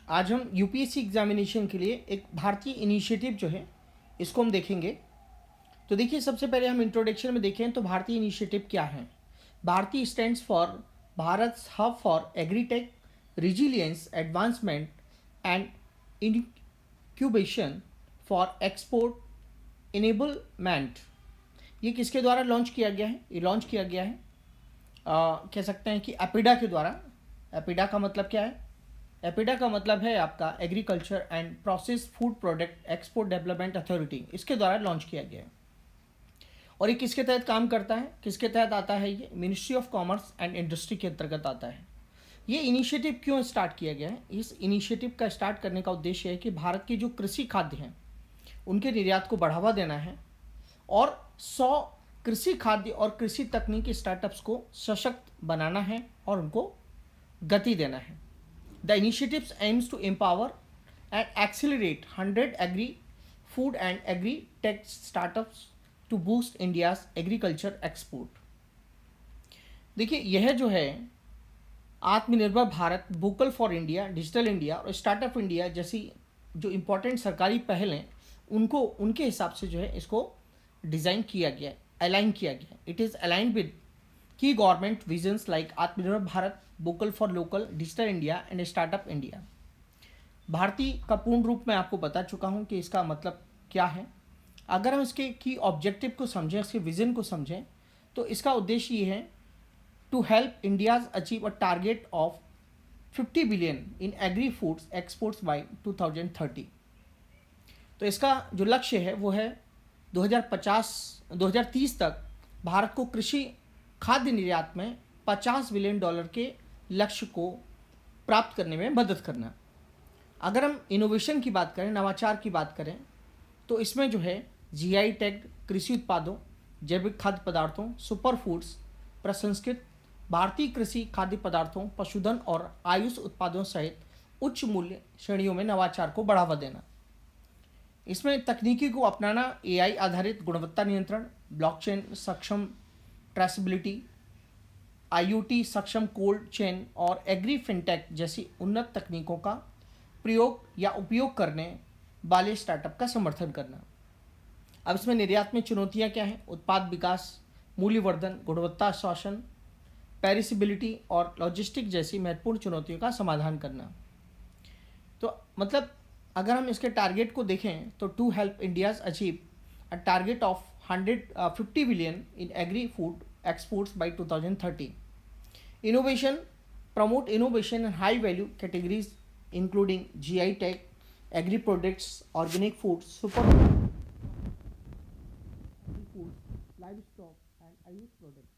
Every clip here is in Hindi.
आज हम यूपीएससी एग्जामिनेशन के लिए एक भारतीय इनिशिएटिव जो है इसको हम देखेंगे। तो देखिए, सबसे पहले हम इंट्रोडक्शन में देखें तो भारतीय इनिशिएटिव क्या है। भारतीय stands for Bharat hub for agritech resilience advancement and incubation for export enablement. ये किसके द्वारा लॉन्च किया गया है? ये लॉन्च किया गया है कह सकते हैं कि एपिडा के द्वारा। एपिडा का मतलब क्या है? एपिडा का मतलब है आपका agriculture and process food product export development authority, इसके द्वारा लॉन्च किया गया है। और ये किसके तहत काम करता है, किसके तहत आता है? ये ministry of commerce and industry के अंतर्गत आता है। ये इनिशिएटिव क्यों स्टार्ट किया गया है? इस इनिशिएटिव का स्टार्ट करने का उद्देश्य है कि भारत के जो कृषि खाद्य हैं उनके निर्यात को बढ़ावा देना है और 100 कृषि खाद्य और कृषि तकनीकी स्टार्टअप्स को सशक्त बनाना है और उनको गति देना है। The initiative aims to empower and accelerate 100 agri-food and agri-tech startups to boost India's agriculture export। देखिए, यह जो है आत्मनिर्भर Bharat, vocal for India, digital India और स्टार्टअप इंडिया जैसी जो इम्पोर्टेंट सरकारी पहल हैं उनको उनके हिसाब से जो है इसको डिज़ाइन किया गया है, अलाइन किया गया है। इट इज़ अलाइन विद की गवर्नमेंट विजन्स लाइक आत्मनिर्भर Bharat, vocal for local, digital India and startup India. भारतीय का पूर्ण रूप में आपको बता चुका हूँ कि इसका मतलब क्या है। अगर हम इसके की ऑब्जेक्टिव को समझें, इसके विजन को समझें, तो इसका उद्देश्य ये है to help India's achieve a target of 50 billion in agri foods exports by 2030। तो इसका जो लक्ष्य है वो है 2030 तक भारत को कृषि खाद्य निर्यात में $50 बिलियन के लक्ष्य को प्राप्त करने में मदद करना। अगर हम इनोवेशन की बात करें, नवाचार की बात करें, तो इसमें जो है जीआई टैग कृषि उत्पादों, जैविक खाद्य पदार्थों, सुपर फूड्स, प्रसंस्कृत भारतीय कृषि खाद्य पदार्थों, पशुधन और आयुष उत्पादों सहित उच्च मूल्य श्रेणियों में नवाचार को बढ़ावा देना। इसमें तकनीकी को अपनाना, एआई आधारित गुणवत्ता नियंत्रण, ब्लॉकचेन सक्षम ट्रेसेबिलिटी, आईओटी सक्षम कोल्ड चेन और एग्री फिनटेक जैसी उन्नत तकनीकों का प्रयोग या उपयोग करने वाले स्टार्टअप का समर्थन करना। अब इसमें निर्यात में चुनौतियां क्या हैं? उत्पाद विकास, मूल्यवर्धन, गुणवत्ता आश्वासन, पेरिसिबिलिटी और लॉजिस्टिक जैसी महत्वपूर्ण चुनौतियों का समाधान करना। तो मतलब अगर हम इसके टारगेट को देखें तो to help India's achieve a target of 150 billion in agri food exports by 2030. Innovation, promote innovation in high value categories including GI tech, agri products, organic foods, super foods, livestock and ayush products.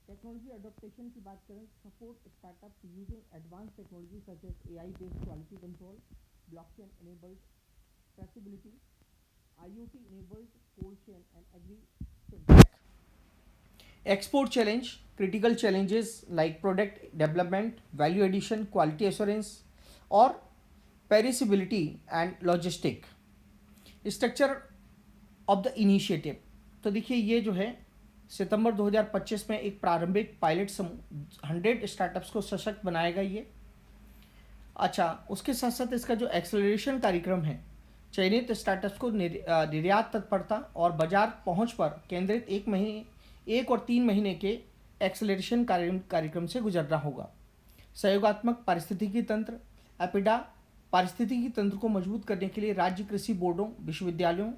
Technology adaptation की बात करें, support startups using advanced technology such as AI based quality control, blockchain enabled traceability, IoT enabled cold chain and agri fintech. Export challenge, critical challenges like product development, value addition, quality assurance और perishability and logistic structure of the initiative। तो देखिए, ये जो है सितंबर 2025 में एक प्रारंभिक पायलट समूह 100 स्टार्टअप्स को सशक्त बनाएगा ये। अच्छा, उसके साथ साथ इसका जो एक्सेलरेशन कार्यक्रम है, चयनित स्टार्टअप्स को निर्यात तत्परता और बाजार पहुंच पर केंद्रित 1 और 3 महीने के एक्सेलरेशन कार्यक्रम से गुजरना होगा। सहयोगात्मक पारिस्थितिकी तंत्र, एपिडा पारिस्थितिकी तंत्र को मजबूत करने के लिए राज्य कृषि बोर्डों, विश्वविद्यालयों,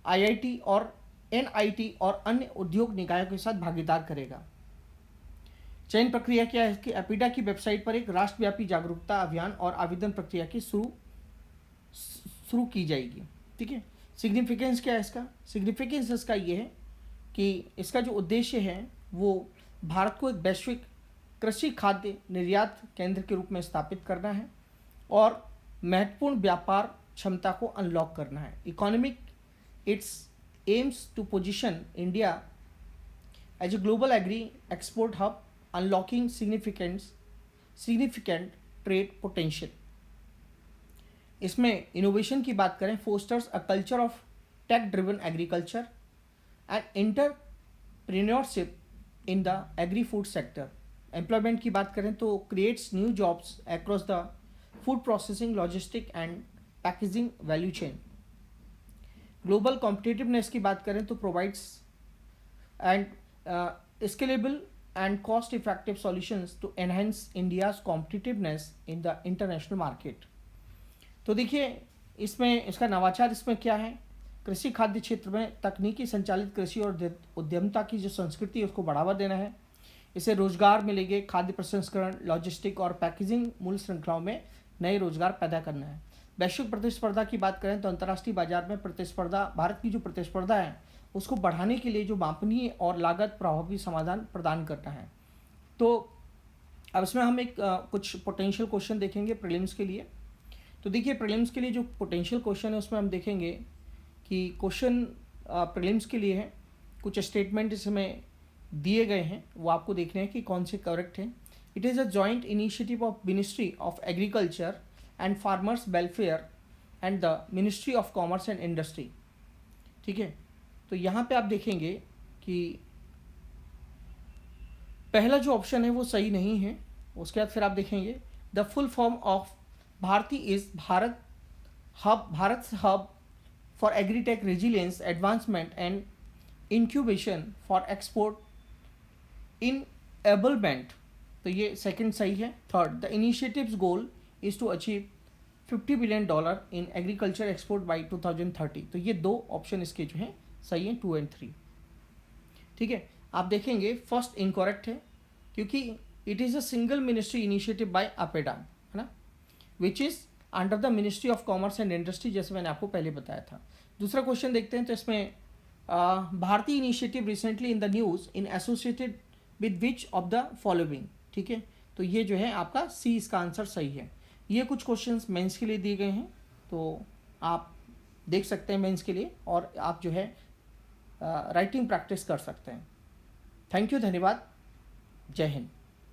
आईआईटी और एनआईटी और अन्य उद्योग निकायों के साथ भागीदार करेगा। चयन प्रक्रिया क्या है कि एपिडा की वेबसाइट पर एक राष्ट्रव्यापी जागरूकता अभियान और आवेदन प्रक्रिया की शुरू की जाएगी। ठीक है। सिग्निफिकेंस क्या है इसका? सिग्निफिकेंस इसका ये है कि इसका जो उद्देश्य है वो भारत को एक वैश्विक कृषि खाद्य निर्यात केंद्र के रूप में स्थापित करना है और महत्वपूर्ण व्यापार क्षमता को अनलॉक करना है। Economic it's aims to position India as a global agri export hub, unlocking significant trade potential. इसमें इनोवेशन की बात करें, fosters a culture of tech driven agriculture and entrepreneurship in the agri food sector. Employment की बात करें तो creates new jobs across the food processing, logistic and packaging value chain. Global competitiveness की बात करें तो provides and scalable and cost effective solutions to enhance India's competitiveness in the international market। तो देखिए इसमें इसका नवाचार इसमें क्या है, कृषि खाद्य क्षेत्र में तकनीकी संचालित कृषि और उद्यमता की जो संस्कृति है उसको बढ़ावा देना है। इसे रोजगार मिलेंगे, खाद्य प्रसंस्करण, लॉजिस्टिक और पैकेजिंग मूल श्रृंखलाओं में नए रोजगार पैदा करना है। वैश्विक प्रतिस्पर्धा की बात करें तो अंतर्राष्ट्रीय बाजार में प्रतिस्पर्धा, भारत की जो प्रतिस्पर्धा है उसको बढ़ाने के लिए जो मापनीय और लागत प्रभावी समाधान प्रदान करना है। तो अब इसमें हम एक कुछ पोटेंशियल क्वेश्चन देखेंगे प्रीलिम्स के लिए। तो देखिए प्रीलिम्स के लिए जो पोटेंशियल क्वेश्चन है उसमें हम देखेंगे कि क्वेश्चन प्रीलिम्स के लिए है, कुछ स्टेटमेंट इसमें दिए गए हैं, वो आपको देखने हैं कि कौन से करेक्ट हैं। It is a joint initiative of ministry of agriculture and farmers welfare and the ministry of commerce and industry. ठीक है, तो यहाँ पे आप देखेंगे कि पहला जो ऑप्शन है वो सही नहीं है। उसके बाद फिर आप देखेंगे the full form of Bharati is Bharat hub for agritech resilience advancement and incubation for export enablement. तो ये सेकंड सही है। Third, the initiatives goal is to achieve $50 billion in agriculture export by 2030। तो ये दो ऑप्शन इसके जो हैं सही है, 2 और 3। ठीक है, आप देखेंगे फर्स्ट इनकरेक्ट है क्योंकि it is a single ministry initiative by APEDA, है ना, which is under the ministry of commerce and industry, जैसे मैंने आपको पहले बताया था। दूसरा क्वेश्चन देखते हैं, तो इसमें भारतीय initiative recently in the news in associated with which of the following. ठीक है, तो ये जो है आपका सी इसका आंसर सही है। ये कुछ क्वेश्चंस मेंस के लिए दिए गए हैं, तो आप देख सकते हैं मेंस के लिए, और आप जो है राइटिंग प्रैक्टिस कर सकते हैं। थैंक यू, धन्यवाद, जय हिंद।